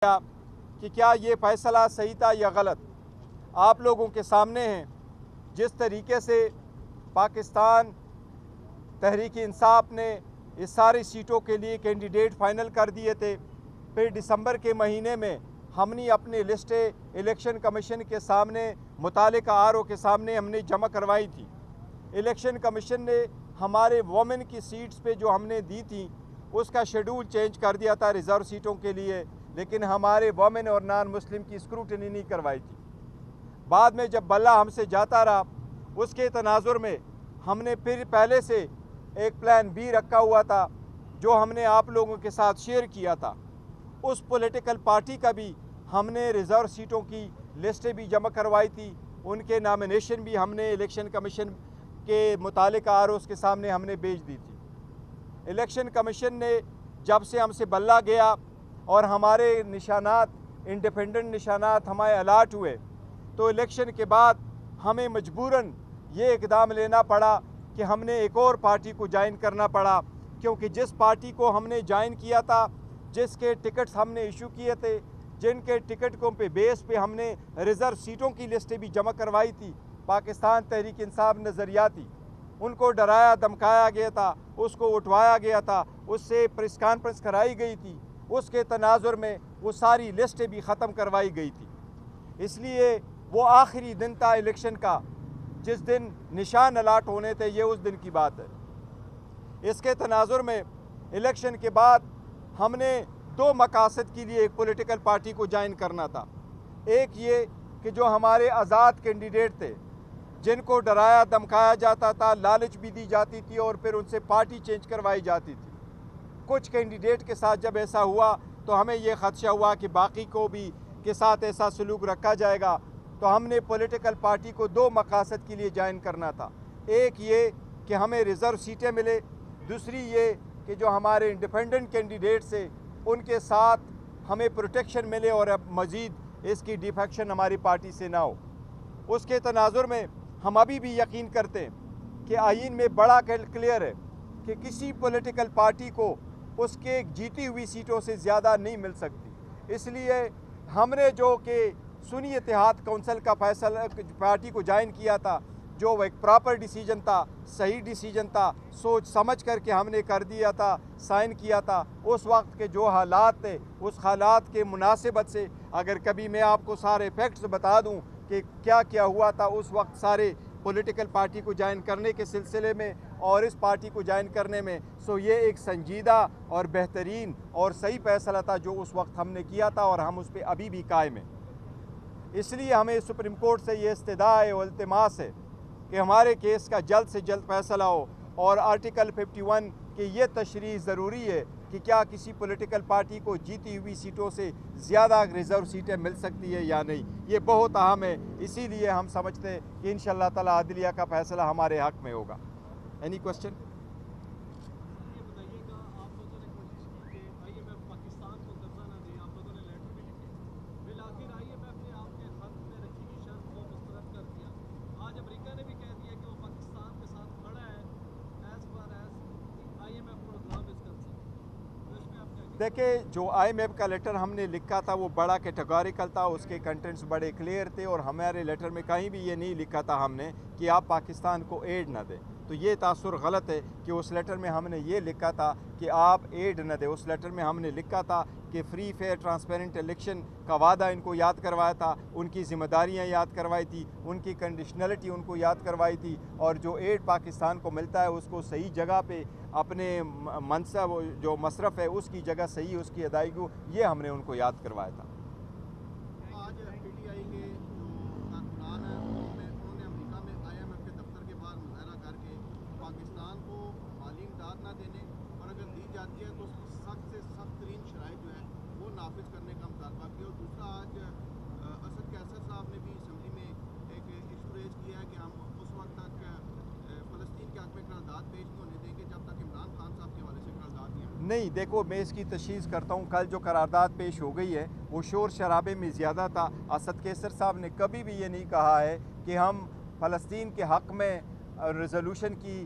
کہ کیا یہ فیصلہ صحیح تھا یا غلط، آپ لوگوں کے سامنے ہیں۔ جس طریقے سے پاکستان تحریک انصاف نے اس ساری سیٹوں کے لیے کینڈیڈیٹ فائنل کر دیے تھے، پھر دسمبر کے مہینے میں ہم نے اپنی لسٹیں الیکشن کمیشن کے سامنے، متعلقہ RO کے سامنے ہم نے جمع کروائی تھی۔ الیکشن کمیشن نے ہمارے وومن کی سیٹس پہ جو ہم نے دی تھی اس کا شیڈول چینج کر دیا تھا ریزرو سیٹوں کے لیے، لیکن ہمارے وومن اور نان مسلم کی اسکروٹنی نہیں کروائی تھی۔ بعد میں جب بلہ ہم سے جاتا رہا، اس کے تناظر میں ہم نے پھر پہلے سے ایک پلان B رکھا ہوا تھا جو ہم نے آپ لوگوں کے ساتھ شیئر کیا تھا۔ اس پولیٹیکل پارٹی کا بھی ہم نے ریزرو سیٹوں کی لسٹیں بھی جمع کروائی تھی، ان کے نامینیشن بھی ہم نے الیکشن کمیشن کے متعلقہ ROs کے سامنے ہم نے بھیج دی تھی۔ الیکشن کمیشن نے جب سے ہم سے بلہ گیا اور ہمارے نشانات انڈیپینڈنٹ نشانات ہمیں الاٹ ہوئے، تو الیکشن کے بعد ہمیں مجبوراً یہ اقدام لینا پڑا کہ ہم نے ایک اور پارٹی کو جوائن کرنا پڑا، کیونکہ جس پارٹی کو ہم نے جوائن کیا تھا، جس کے ٹکٹس ہم نے ایشو کیے تھے، جن کے ٹکٹوں پہ بیس پہ ہم نے ریزرو سیٹوں کی لسٹیں بھی جمع کروائی تھی، پاکستان تحریک انصاف نظریاتی، ان کو ڈرایا دھمکایا گیا تھا، اس کو اٹھوایا گیا تھا، اس سے پریس کانفرنس کرائی گئی تھی، اس کے تناظر میں وہ ساری لسٹیں بھی ختم کروائی گئی تھی۔ اس لیے وہ آخری دن تھا الیکشن کا، جس دن نشان الاٹ ہونے تھے، یہ اس دن کی بات ہے۔ اس کے تناظر میں الیکشن کے بعد ہم نے 2 مقاصد کے لیے ایک پولیٹیکل پارٹی کو جوائن کرنا تھا۔ ایک یہ کہ جو ہمارے آزاد کینڈیڈیٹ تھے، جن کو ڈرایا دھمکایا جاتا تھا، لالچ بھی دی جاتی تھی اور پھر ان سے پارٹی چینج کروائی جاتی تھی، کچھ کینڈیڈیٹ کے ساتھ جب ایسا ہوا تو ہمیں یہ خدشہ ہوا کہ باقی کو بھی کے ساتھ ایسا سلوک رکھا جائے گا، تو ہم نے پولیٹیکل پارٹی کو 2 مقاصد کے لیے جوائن کرنا تھا۔ ایک یہ کہ ہمیں ریزرو سیٹیں ملے، دوسری یہ کہ جو ہمارے انڈیپینڈنٹ کینڈیڈیٹ سے ان کے ساتھ ہمیں پروٹیکشن ملے اور اب مزید اس کی ڈیفیکشن ہماری پارٹی سے نہ ہو۔ اس کے تناظر میں ہم ابھی بھی یقین کرتے ہیں کہ آئین میں بڑا کلیئر ہے کہ کسی پولیٹیکل پارٹی کو اس کے جیتی ہوئی سیٹوں سے زیادہ نہیں مل سکتی۔ اس لیے ہم نے جو کہ سنی اتحاد کونسل کا فیصلہ پارٹی کو جوائن کیا تھا، جو ایک پراپر ڈیسیجن تھا، صحیح ڈیسیجن تھا، سوچ سمجھ کر کے ہم نے کر دیا تھا، سائن کیا تھا۔ اس وقت کے جو حالات تھے، اس حالات کے مناسبت سے اگر کبھی میں آپ کو سارے فیکٹس بتا دوں کہ کیا کیا ہوا تھا اس وقت سارے پولیٹیکل پارٹی کو جوائن کرنے کے سلسلے میں اور اس پارٹی کو جوائن کرنے میں، سو یہ ایک سنجیدہ اور بہترین اور صحیح فیصلہ تھا جو اس وقت ہم نے کیا تھا، اور ہم اس پہ ابھی بھی قائم ہیں۔ اس لیے ہمیں سپریم کورٹ سے یہ استدعا ہے اور التماس ہے کہ ہمارے کیس کا جلد سے جلد فیصلہ ہو، اور آرٹیکل 51 کی یہ تشریح ضروری ہے کہ کیا کسی پولیٹیکل پارٹی کو جیتی ہوئی سیٹوں سے زیادہ ریزرو سیٹیں مل سکتی ہے یا نہیں، یہ بہت اہم ہے۔ اسی لیے ہم سمجھتے ہیں کہ انشاءاللہ تعالی عدلیہ کا فیصلہ ہمارے حق میں ہوگا۔ Any question? یہ بتائیے گا، آپ لوگوں نے کوشش کی کہ IMF پاکستان کو قرضہ نہ دے، آپ لوگوں نے لیٹر بھی لکھے، بالآخر IMF نے آپ کے حق میں رکھی ہوئی شرط کو مسترد کر دیا۔ آج امریکہ نے بھی کہہ دیا کہ وہ پاکستان کے ساتھ کھڑا ہے as far as IMF programme is concern. تو اس میں آپ کیا کہیں؟ دیکھیں، جو IMF کا لیٹر ہم نے لکھا تھا وہ بڑا کیٹیگوریکل تھا، اس کے کنٹینٹس بڑے کلیئر تھے، اور ہمارے لیٹر میں کہیں بھی یہ نہیں لکھا تھا ہم نے کہ آپ پاکستان کو ایڈ نہ دیں۔ تو یہ تاثر غلط ہے کہ اس لیٹر میں ہم نے یہ لکھا تھا کہ آپ ایڈ نہ دیں۔ اس لیٹر میں ہم نے لکھا تھا کہ فری فیئر ٹرانسپیرنٹ الیکشن کا وعدہ ان کو یاد کروایا تھا، ان کی ذمہ داریاں یاد کروائی تھی، ان کی کنڈیشنلٹی ان کو یاد کروائی تھی، اور جو ایڈ پاکستان کو ملتا ہے اس کو صحیح جگہ پہ اپنے منصب جو مصرف ہے اس کی جگہ صحیح اس کی ادائیگی، یہ ہم نے ان کو یاد کروایا تھا۔ آج PTI کے جو کارکنان ہیں انہوں نے امریکہ میں IMF کے دفتر کے باہر مظاہرہ کر کے پاکستان کو مالی امداد نہ دینے، اور اگر دی جاتی ہے تو اس کی سخت سے سخت ترین شرائط جو ہے وہ نافذ کرنے کا مطالبہ کیا۔ اور دوسرا، آج اسد قیصر صاحب نے بھی اسمبلی میں ایک ایشو ریز کیا ہے کہ ہم اس وقت تک فلسطین کے حق میں قرارداد پیش نہیں ہونے دیں گے جب تک عمران خان صاحب کے حوالے سے قرارداد نہیں، دیکھو میں اس کی تشخیص کرتا ہوں، کل جو قرارداد پیش ہو گئی ہے وہ شور شرابے میں زیادہ تھا۔ اسد قیصر صاحب نے کبھی بھی یہ نہیں کہا ہے کہ ہم فلسطین کے حق میں ریزولوشن کی